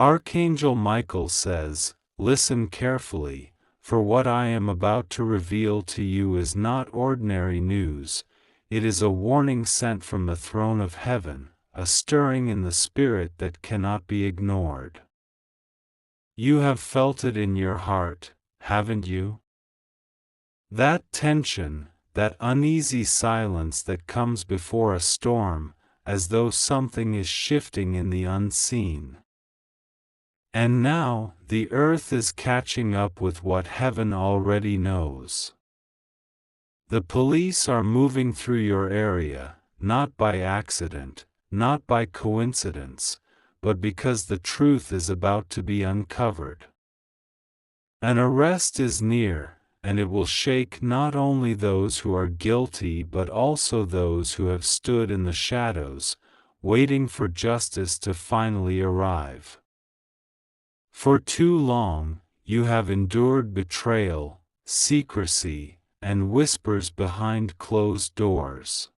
Archangel Michael says, "Listen carefully, for what I am about to reveal to you is not ordinary news. It is a warning sent from the throne of heaven, a stirring in the spirit that cannot be ignored." You have felt it in your heart, haven't you? That tension, that uneasy silence that comes before a storm, as though something is shifting in the unseen. And now, the earth is catching up with what heaven already knows. The police are moving through your area, not by accident, not by coincidence, but because the truth is about to be uncovered. An arrest is near, and it will shake not only those who are guilty but also those who have stood in the shadows, waiting for justice to finally arrive. For too long, you have endured betrayal, secrecy, and whispers behind closed doors.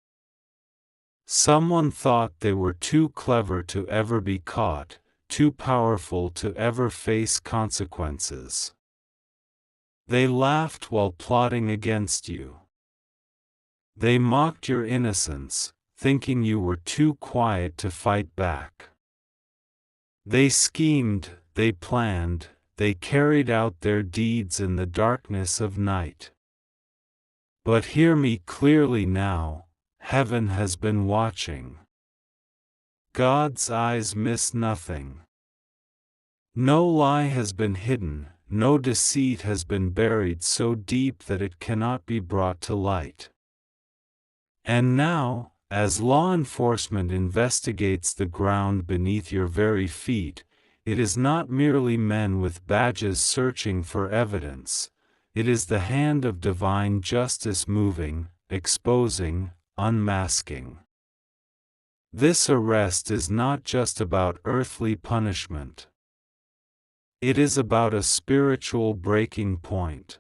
Someone thought they were too clever to ever be caught, too powerful to ever face consequences. They laughed while plotting against you. They mocked your innocence, thinking you were too quiet to fight back. They schemed, they planned, they carried out their deeds in the darkness of night. But hear me clearly now, heaven has been watching. God's eyes miss nothing. No lie has been hidden, no deceit has been buried so deep that it cannot be brought to light. And now, as law enforcement investigates the ground beneath your very feet, it is not merely men with badges searching for evidence, it is the hand of divine justice moving, exposing, unmasking. This arrest is not just about earthly punishment. It is about a spiritual breaking point.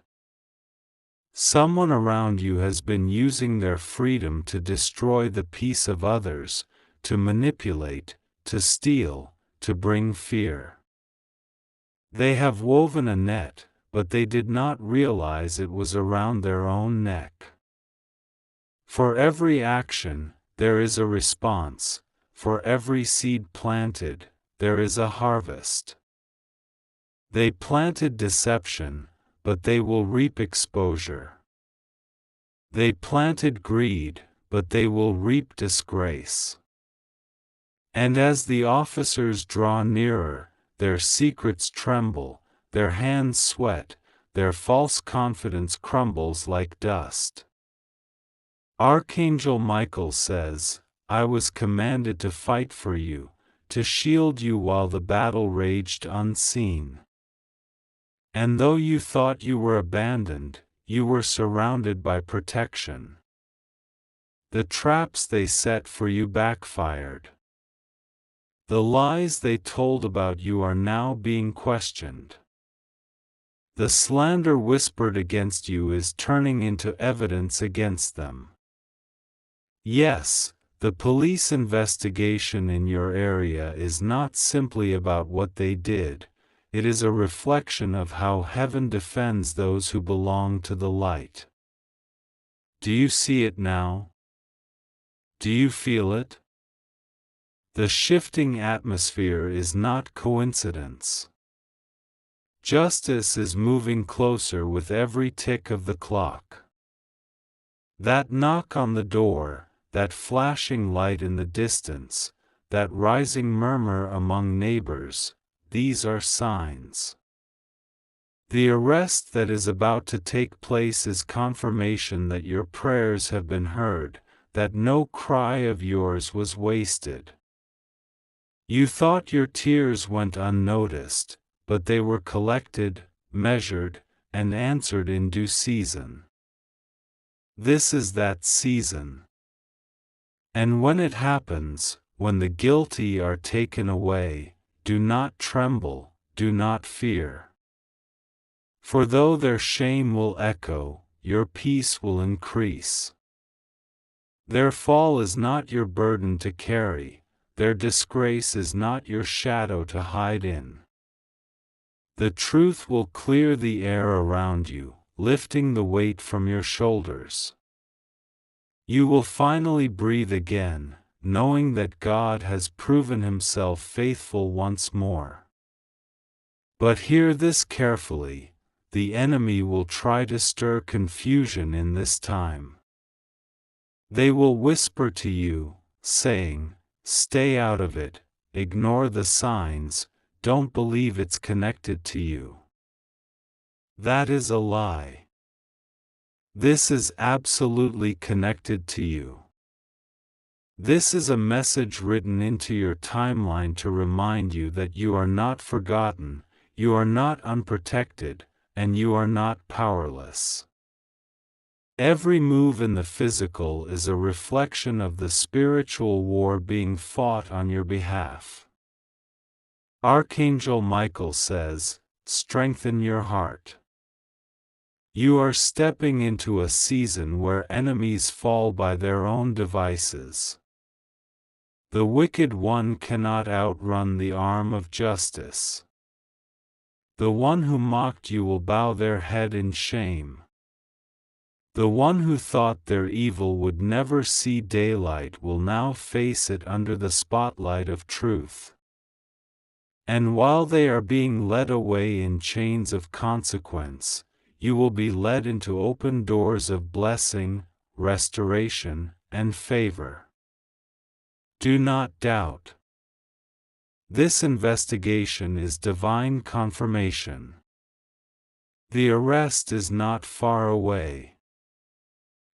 Someone around you has been using their freedom to destroy the peace of others, to manipulate, to steal, to bring fear. They have woven a net, but they did not realize it was around their own neck. For every action, there is a response. For every seed planted, there is a harvest. They planted deception, but they will reap exposure. They planted greed, but they will reap disgrace. And as the officers draw nearer, their secrets tremble, their hands sweat, their false confidence crumbles like dust. Archangel Michael says, "I was commanded to fight for you, to shield you while the battle raged unseen. And though you thought you were abandoned, you were surrounded by protection. The traps they set for you backfired. The lies they told about you are now being questioned. The slander whispered against you is turning into evidence against them. Yes, the police investigation in your area is not simply about what they did. It is a reflection of how heaven defends those who belong to the light. Do you see it now? Do you feel it? The shifting atmosphere is not coincidence. Justice is moving closer with every tick of the clock. That knock on the door, that flashing light in the distance, that rising murmur among neighbors, these are signs. The arrest that is about to take place is confirmation that your prayers have been heard, that no cry of yours was wasted. You thought your tears went unnoticed, but they were collected, measured, and answered in due season. This is that season. And when it happens, when the guilty are taken away, do not tremble, do not fear. For though their shame will echo, your peace will increase. Their fall is not your burden to carry, their disgrace is not your shadow to hide in. The truth will clear the air around you, lifting the weight from your shoulders. You will finally breathe again, knowing that God has proven Himself faithful once more. But hear this carefully: the enemy will try to stir confusion in this time. They will whisper to you, saying, "Stay out of it, ignore the signs, don't believe it's connected to you." That is a lie. This is absolutely connected to you. This is a message written into your timeline to remind you that you are not forgotten, you are not unprotected, and you are not powerless. Every move in the physical is a reflection of the spiritual war being fought on your behalf. Archangel Michael says, "Strengthen your heart." You are stepping into a season where enemies fall by their own devices. The wicked one cannot outrun the arm of justice. The one who mocked you will bow their head in shame. The one who thought their evil would never see daylight will now face it under the spotlight of truth. And while they are being led away in chains of consequence, you will be led into open doors of blessing, restoration, and favor. Do not doubt. This investigation is divine confirmation. The arrest is not far away.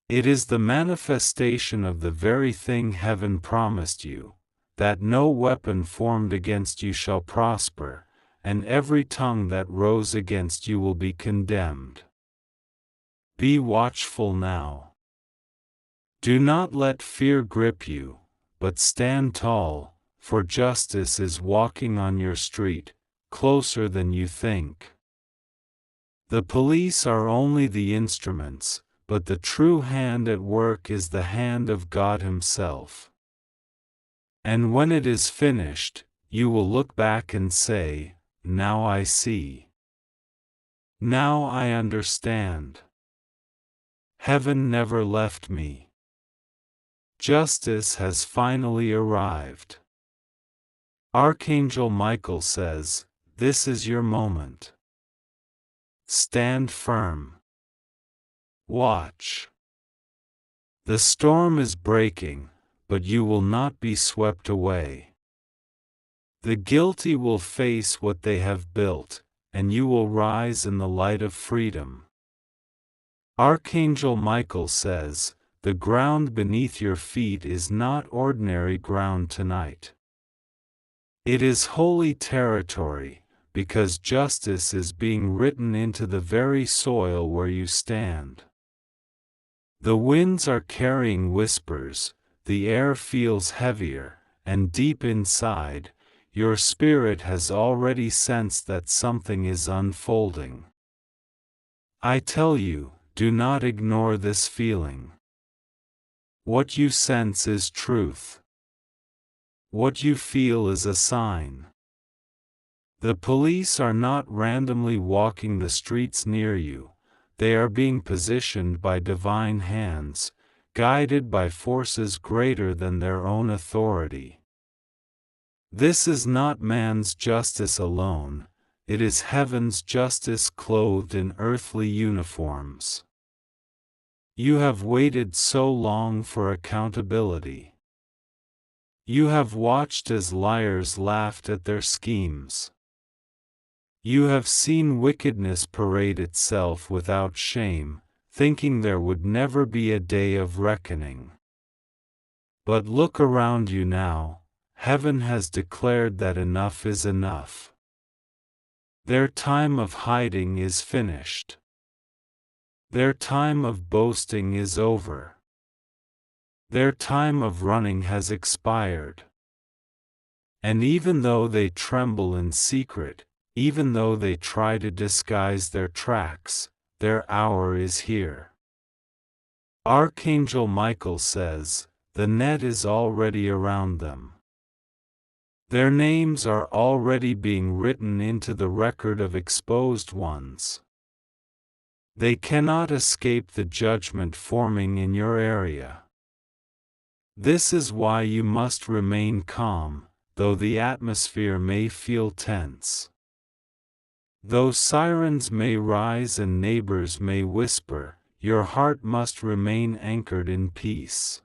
It is the manifestation of the very thing heaven promised you, that no weapon formed against you shall prosper, and every tongue that rose against you will be condemned. Be watchful now. Do not let fear grip you, but stand tall, for justice is walking on your street, closer than you think. The police are only the instruments, but the true hand at work is the hand of God Himself. And when it is finished, you will look back and say, "Now I see. Now I understand. Heaven never left me. Justice has finally arrived." Archangel Michael says, "This is your moment. Stand firm. Watch. The storm is breaking, but you will not be swept away. The guilty will face what they have built, and you will rise in the light of freedom." Archangel Michael says, "The ground beneath your feet is not ordinary ground tonight. It is holy territory, because justice is being written into the very soil where you stand. The winds are carrying whispers, the air feels heavier, and deep inside, your spirit has already sensed that something is unfolding. I tell you, do not ignore this feeling. What you sense is truth. What you feel is a sign. The police are not randomly walking the streets near you. They are being positioned by divine hands, guided by forces greater than their own authority. This is not man's justice alone, it is heaven's justice clothed in earthly uniforms. You have waited so long for accountability. You have watched as liars laughed at their schemes. You have seen wickedness parade itself without shame, thinking there would never be a day of reckoning. But look around you now, heaven has declared that enough is enough. Their time of hiding is finished. Their time of boasting is over. Their time of running has expired. And even though they tremble in secret, even though they try to disguise their tracks, their hour is here. Archangel Michael says, "The net is already around them. Their names are already being written into the record of exposed ones. They cannot escape the judgment forming in your area. This is why you must remain calm, though the atmosphere may feel tense. Though sirens may rise and neighbors may whisper, your heart must remain anchored in peace.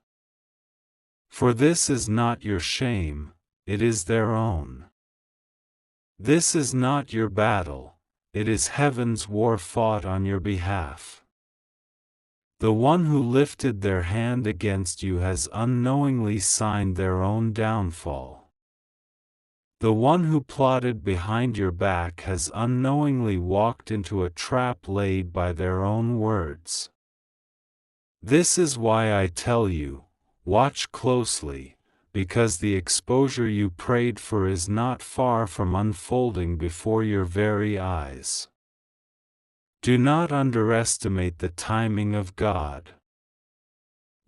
For this is not your shame, it is their own. This is not your battle, it is heaven's war fought on your behalf. The one who lifted their hand against you has unknowingly signed their own downfall. The one who plotted behind your back has unknowingly walked into a trap laid by their own words. This is why I tell you, watch closely, because the exposure you prayed for is not far from unfolding before your very eyes. Do not underestimate the timing of God.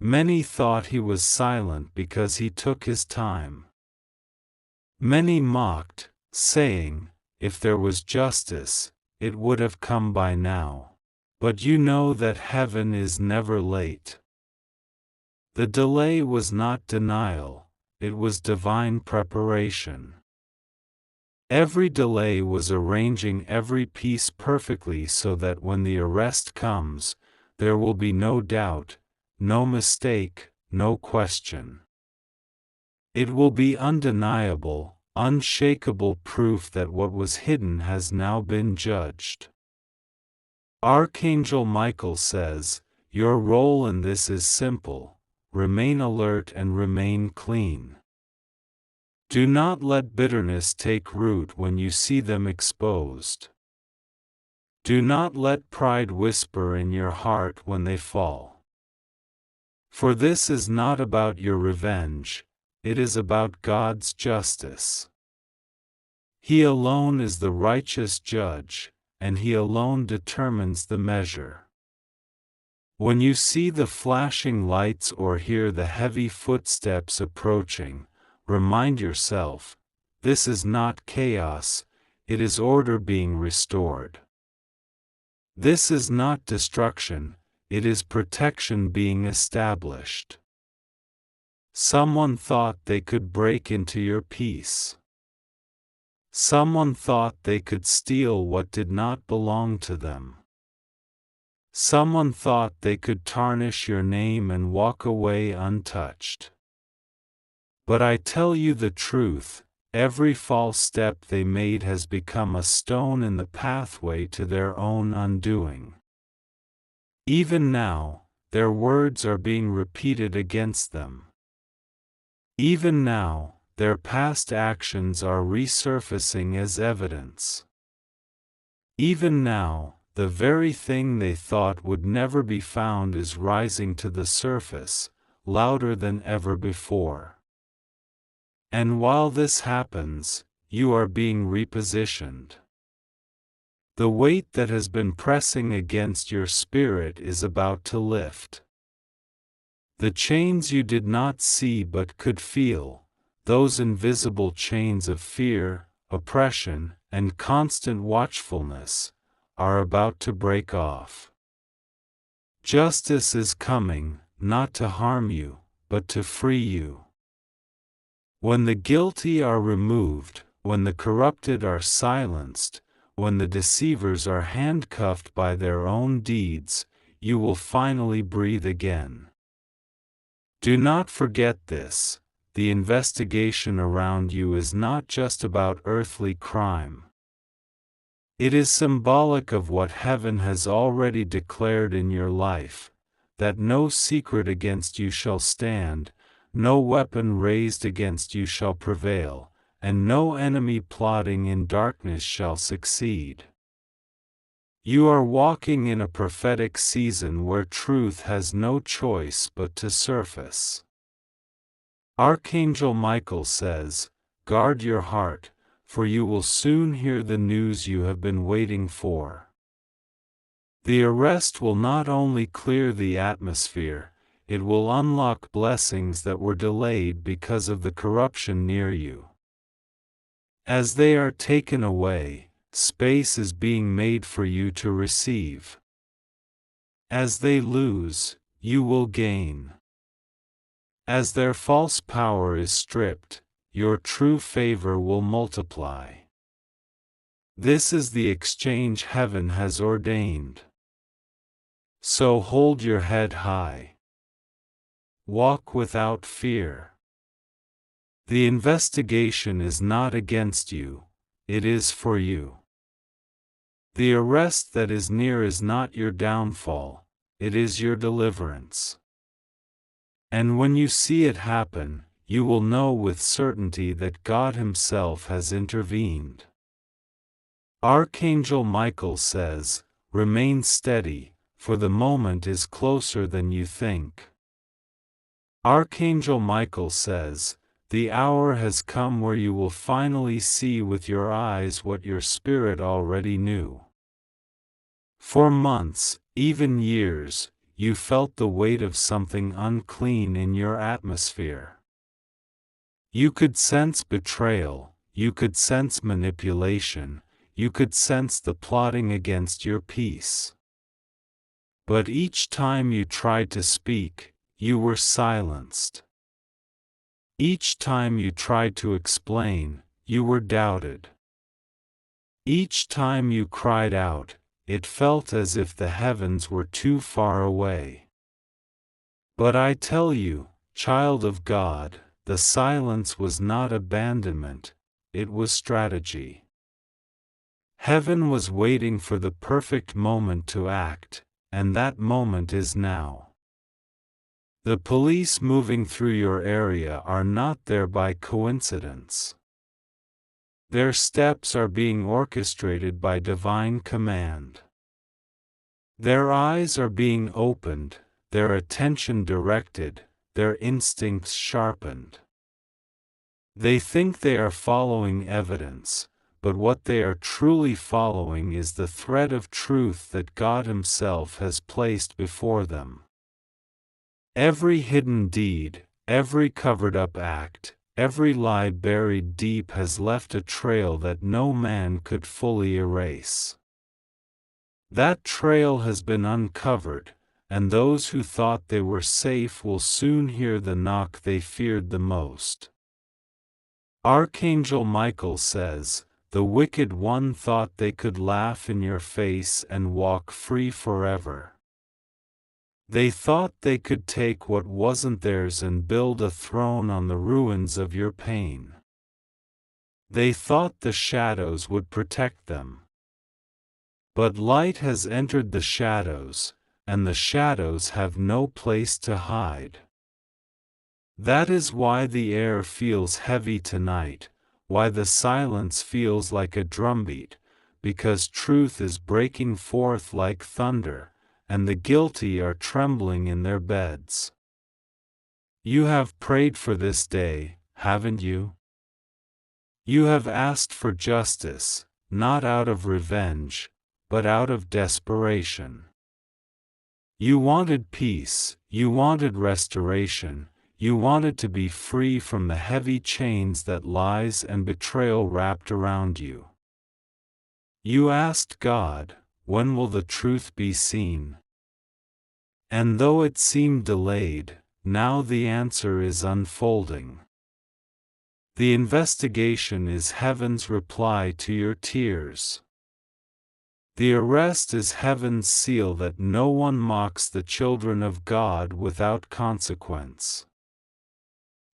Many thought he was silent because he took his time. Many mocked, saying, if there was justice, it would have come by now. But you know that heaven is never late. The delay was not denial, it was divine preparation. Every delay was arranging every piece perfectly so that when the arrest comes, there will be no doubt, no mistake, no question. It will be undeniable, unshakable proof that what was hidden has now been judged. Archangel Michael says, your role in this is simple: remain alert and remain clean. Do not let bitterness take root when you see them exposed. Do not let pride whisper in your heart when they fall. For this is not about your revenge, it is about God's justice. He alone is the righteous judge, and He alone determines the measure. When you see the flashing lights or hear the heavy footsteps approaching, remind yourself, this is not chaos, it is order being restored. This is not destruction, it is protection being established. Someone thought they could break into your peace. Someone thought they could steal what did not belong to them. Someone thought they could tarnish your name and walk away untouched. But I tell you the truth, every false step they made has become a stone in the pathway to their own undoing. Even now, their words are being repeated against them. Even now, their past actions are resurfacing as evidence. Even now, the very thing they thought would never be found is rising to the surface, louder than ever before. And while this happens, you are being repositioned. The weight that has been pressing against your spirit is about to lift. The chains you did not see but could feel, those invisible chains of fear, oppression, and constant watchfulness, are about to break off. Justice is coming, not to harm you, but to free you. When the guilty are removed, when the corrupted are silenced, when the deceivers are handcuffed by their own deeds, you will finally breathe again. Do not forget this, the investigation around you is not just about earthly crime. It is symbolic of what heaven has already declared in your life, that no secret against you shall stand, no weapon raised against you shall prevail, and no enemy plotting in darkness shall succeed. You are walking in a prophetic season where truth has no choice but to surface. Archangel Michael says, guard your heart, for you will soon hear the news you have been waiting for. The arrest will not only clear the atmosphere, it will unlock blessings that were delayed because of the corruption near you. As they are taken away, space is being made for you to receive. As they lose, you will gain. As their false power is stripped, your true favor will multiply. This is the exchange heaven has ordained. So hold your head high. Walk without fear. The investigation is not against you, it is for you. The arrest that is near is not your downfall, it is your deliverance. And when you see it happen, you will know with certainty that God Himself has intervened. Archangel Michael says, "Remain steady, for the moment is closer than you think." Archangel Michael says, "The hour has come where you will finally see with your eyes what your spirit already knew." For months, even years, you felt the weight of something unclean in your atmosphere. You could sense betrayal, you could sense manipulation, you could sense the plotting against your peace. But each time you tried to speak, you were silenced. Each time you tried to explain, you were doubted. Each time you cried out, it felt as if the heavens were too far away. But I tell you, child of God, the silence was not abandonment, it was strategy. Heaven was waiting for the perfect moment to act, and that moment is now. The police moving through your area are not there by coincidence. Their steps are being orchestrated by divine command. Their eyes are being opened, their attention directed, their instincts sharpened. They think they are following evidence, but what they are truly following is the thread of truth that God Himself has placed before them. Every hidden deed, every covered-up act, every lie buried deep has left a trail that no man could fully erase. That trail has been uncovered, and those who thought they were safe will soon hear the knock they feared the most. Archangel Michael says, "The wicked one thought they could laugh in your face and walk free forever. They thought they could take what wasn't theirs and build a throne on the ruins of your pain. They thought the shadows would protect them. But light has entered the shadows, and the shadows have no place to hide. That is why the air feels heavy tonight, why the silence feels like a drumbeat, because truth is breaking forth like thunder, and the guilty are trembling in their beds. You have prayed for this day, haven't you? You have asked for justice, not out of revenge, but out of desperation. You wanted peace, you wanted restoration, you wanted to be free from the heavy chains that lies and betrayal wrapped around you. You asked God, when will the truth be seen? And though it seemed delayed, now the answer is unfolding. The investigation is heaven's reply to your tears. The arrest is heaven's seal that no one mocks the children of God without consequence.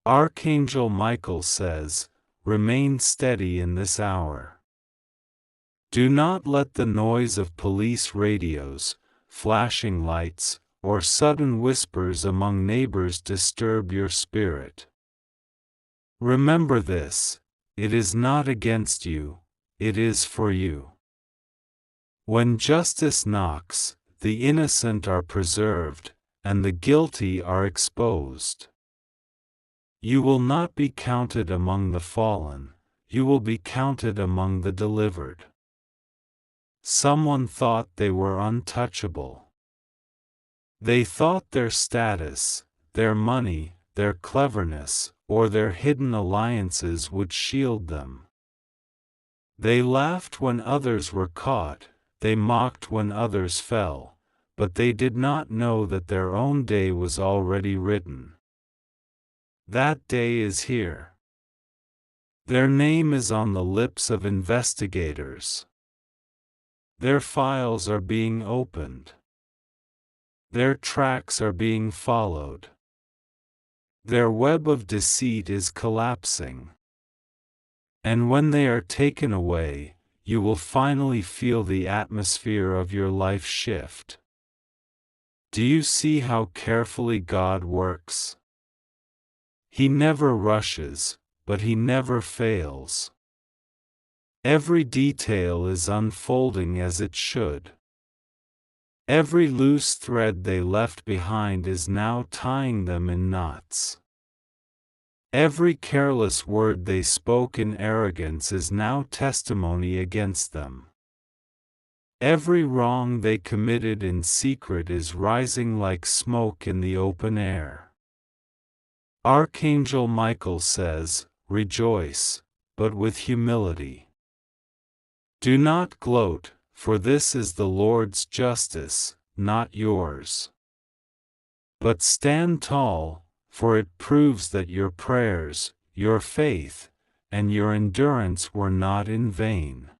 Archangel Michael says, "Remain steady in this hour. Do not let the noise of police radios, flashing lights, or sudden whispers among neighbors disturb your spirit. Remember this, it is not against you, it is for you. When justice knocks, the innocent are preserved, and the guilty are exposed. You will not be counted among the fallen, you will be counted among the delivered." Someone thought they were untouchable. They thought their status, their money, their cleverness, or their hidden alliances would shield them. They laughed when others were caught, they mocked when others fell, but they did not know that their own day was already written. That day is here. Their name is on the lips of investigators. Their files are being opened. Their tracks are being followed. Their web of deceit is collapsing. And when they are taken away, you will finally feel the atmosphere of your life shift. Do you see how carefully God works? He never rushes, but He never fails. Every detail is unfolding as it should. Every loose thread they left behind is now tying them in knots. Every careless word they spoke in arrogance is now testimony against them. Every wrong they committed in secret is rising like smoke in the open air. Archangel Michael says, "Rejoice, but with humility. Do not gloat, for this is the Lord's justice, not yours. But stand tall, for it proves that your prayers, your faith, and your endurance were not in vain.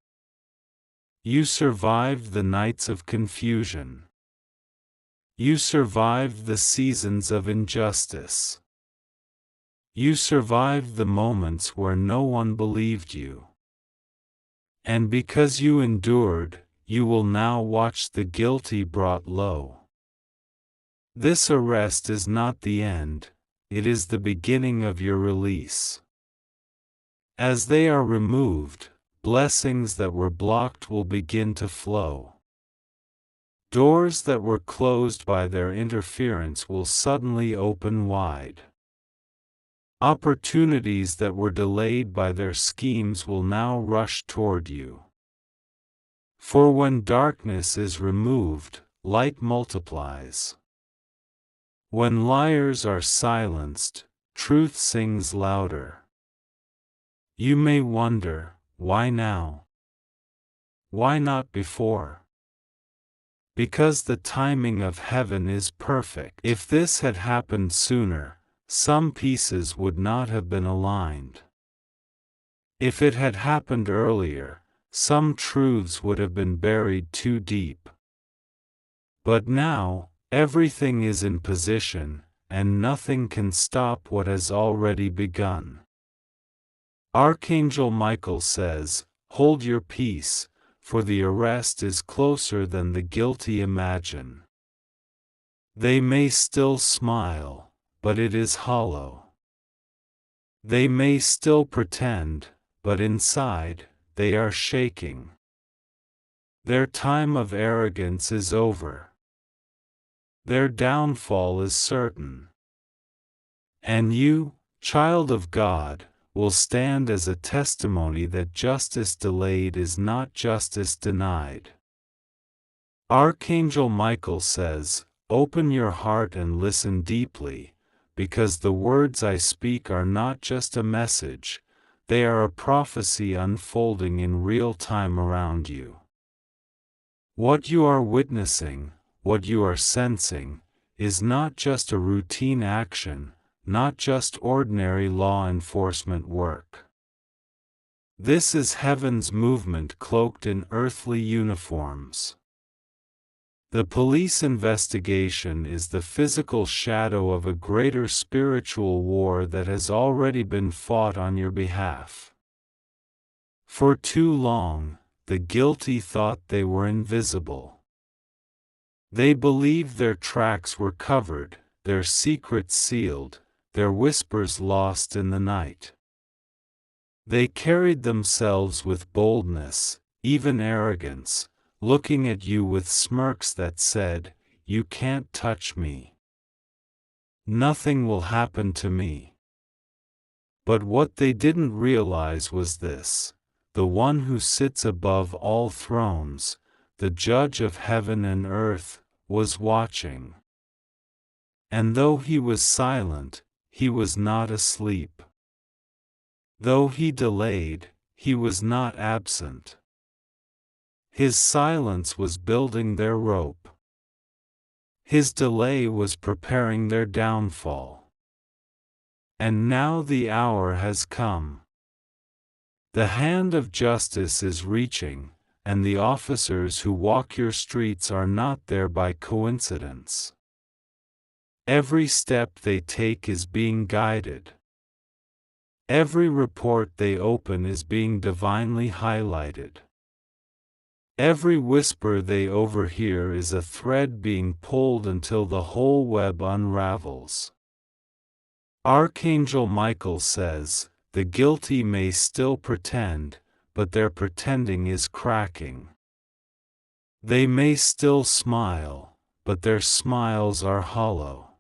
You survived the nights of confusion. You survived the seasons of injustice. You survived the moments where no one believed you. And because you endured, you will now watch the guilty brought low. This arrest is not the end, it is the beginning of your release. As they are removed, blessings that were blocked will begin to flow. Doors that were closed by their interference will suddenly open wide. Opportunities that were delayed by their schemes will now rush toward you. For when darkness is removed, light multiplies. When liars are silenced, truth sings louder. You may wonder, why now? Why not before? Because the timing of heaven is perfect. If this had happened sooner, some pieces would not have been aligned. If it had happened earlier, some truths would have been buried too deep. But now, everything is in position, and nothing can stop what has already begun. Archangel Michael says, "Hold your peace, for the arrest is closer than the guilty imagine." They may still smile, but it is hollow. They may still pretend, but inside, they are shaking. Their time of arrogance is over. Their downfall is certain. And you, child of God, will stand as a testimony that justice delayed is not justice denied. Archangel Michael says, "Open your heart and listen deeply, because the words I speak are not just a message, they are a prophecy unfolding in real time around you." What you are witnessing, what you are sensing, is not just a routine action, not just ordinary law enforcement work. This is heaven's movement cloaked in earthly uniforms. The police investigation is the physical shadow of a greater spiritual war that has already been fought on your behalf. For too long, the guilty thought they were invisible. They believed their tracks were covered, their secrets sealed, their whispers lost in the night. They carried themselves with boldness, even arrogance, looking at you with smirks that said, "You can't touch me. Nothing will happen to me." But what they didn't realize was this: the one who sits above all thrones, the judge of heaven and earth, was watching. And though he was silent, he was not asleep. Though he delayed, he was not absent. His silence was building their rope. His delay was preparing their downfall. And now the hour has come. The hand of justice is reaching, and the officers who walk your streets are not there by coincidence. Every step they take is being guided. Every report they open is being divinely highlighted. Every whisper they overhear is a thread being pulled until the whole web unravels. Archangel Michael says, "The guilty may still pretend, but their pretending is cracking. They may still smile, but their smiles are hollow.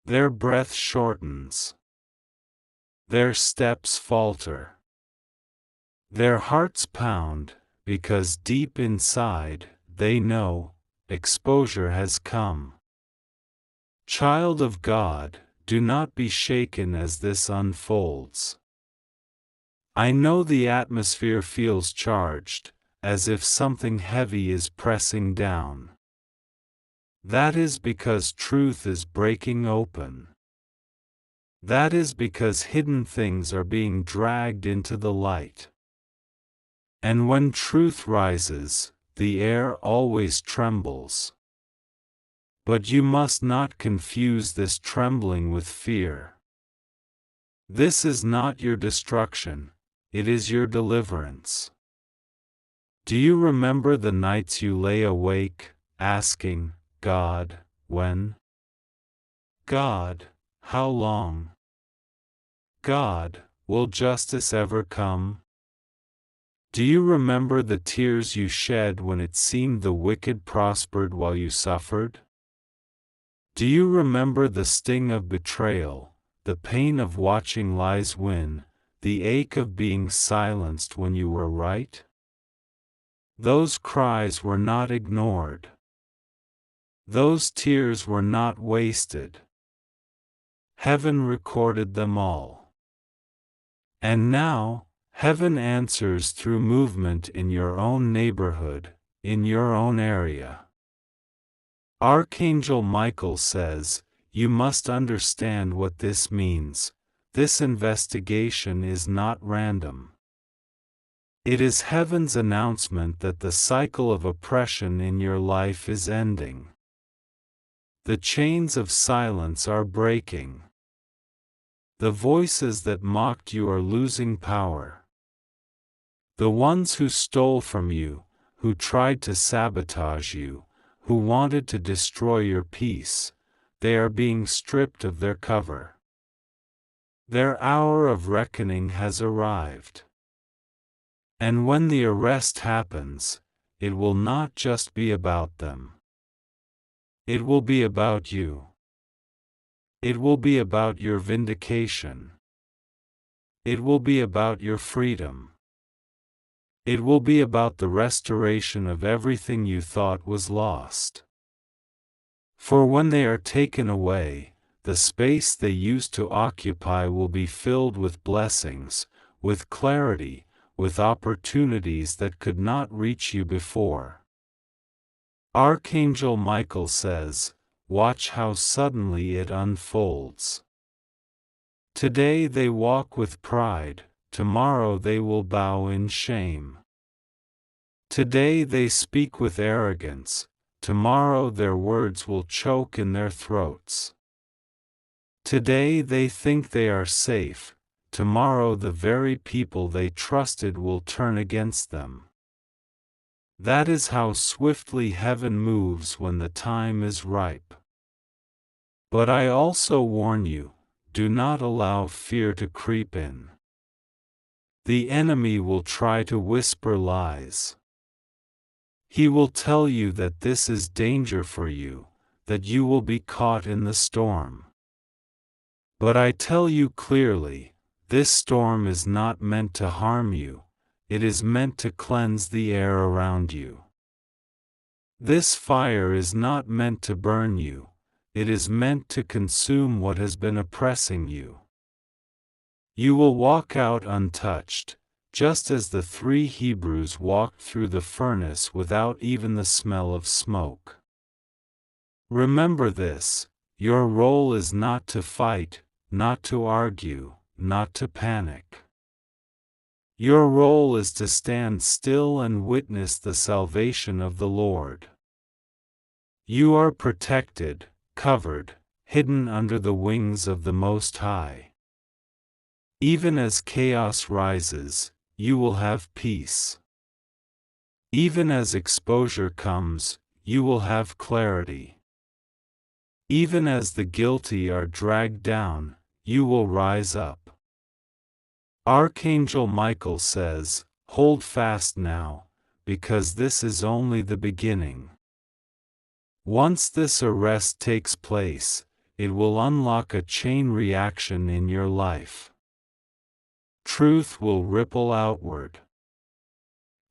Their breath shortens. Their steps falter. Their hearts pound, because deep inside, they know, exposure has come." Child of God, do not be shaken as this unfolds. I know the atmosphere feels charged, as if something heavy is pressing down. That is because truth is breaking open. That is because hidden things are being dragged into the light. And when truth rises, the air always trembles. But you must not confuse this trembling with fear. This is not your destruction, it is your deliverance. Do you remember the nights you lay awake, asking, "God, when? God, how long? God, will justice ever come?" Do you remember the tears you shed when it seemed the wicked prospered while you suffered? Do you remember the sting of betrayal, the pain of watching lies win, the ache of being silenced when you were right? Those cries were not ignored. Those tears were not wasted. Heaven recorded them all. And now, heaven answers through movement in your own neighborhood, in your own area. Archangel Michael says, "You must understand what this means. This investigation is not random. It is heaven's announcement that the cycle of oppression in your life is ending. The chains of silence are breaking. The voices that mocked you are losing power. The ones who stole from you, who tried to sabotage you, who wanted to destroy your peace, they are being stripped of their cover. Their hour of reckoning has arrived. And when the arrest happens, it will not just be about them. It will be about you. It will be about your vindication. It will be about your freedom. It will be about the restoration of everything you thought was lost. For when they are taken away, the space they used to occupy will be filled with blessings, with clarity, with opportunities that could not reach you before. Archangel Michael says, "Watch how suddenly it unfolds. Today they walk with pride, tomorrow they will bow in shame. Today they speak with arrogance, tomorrow their words will choke in their throats. Today they think they are safe, tomorrow the very people they trusted will turn against them." That is how swiftly heaven moves when the time is ripe. But I also warn you, do not allow fear to creep in. The enemy will try to whisper lies. He will tell you that this is danger for you, that you will be caught in the storm. But I tell you clearly, this storm is not meant to harm you, it is meant to cleanse the air around you. This fire is not meant to burn you, it is meant to consume what has been oppressing you. You will walk out untouched, just as the 3 Hebrews walked through the furnace without even the smell of smoke. Remember this: your role is not to fight, not to argue, not to panic. Your role is to stand still and witness the salvation of the Lord. You are protected, covered, hidden under the wings of the Most High. Even as chaos rises, you will have peace. Even as exposure comes, you will have clarity. Even as the guilty are dragged down, you will rise up. Archangel Michael says, "Hold fast now, because this is only the beginning." Once this arrest takes place, it will unlock a chain reaction in your life. Truth will ripple outward.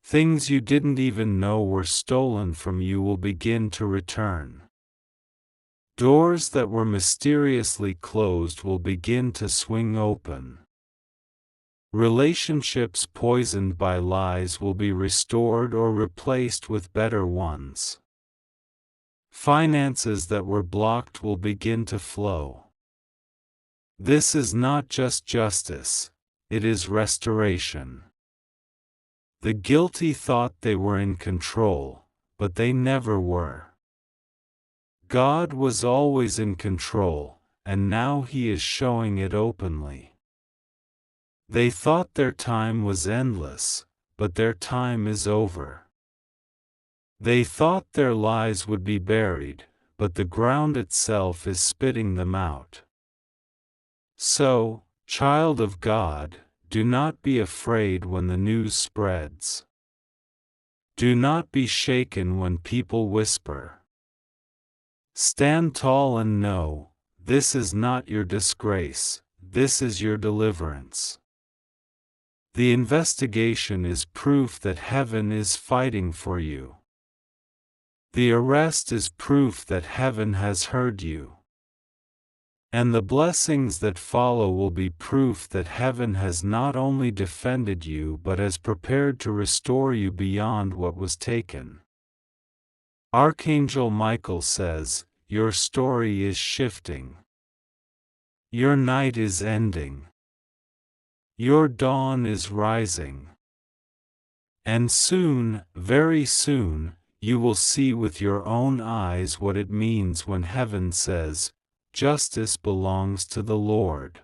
Things you didn't even know were stolen from you will begin to return. Doors that were mysteriously closed will begin to swing open. Relationships poisoned by lies will be restored or replaced with better ones. Finances that were blocked will begin to flow. This is not just justice, it is restoration. The guilty thought they were in control, but they never were. God was always in control, and now He is showing it openly. They thought their time was endless, but their time is over. They thought their lies would be buried, but the ground itself is spitting them out. So, child of God, do not be afraid when the news spreads. Do not be shaken when people whisper. Stand tall and know, this is not your disgrace, this is your deliverance. The investigation is proof that heaven is fighting for you. The arrest is proof that heaven has heard you. And the blessings that follow will be proof that heaven has not only defended you but has prepared to restore you beyond what was taken. Archangel Michael says, your story is shifting. Your night is ending. Your dawn is rising. And soon, very soon, you will see with your own eyes what it means when heaven says, justice belongs to the Lord.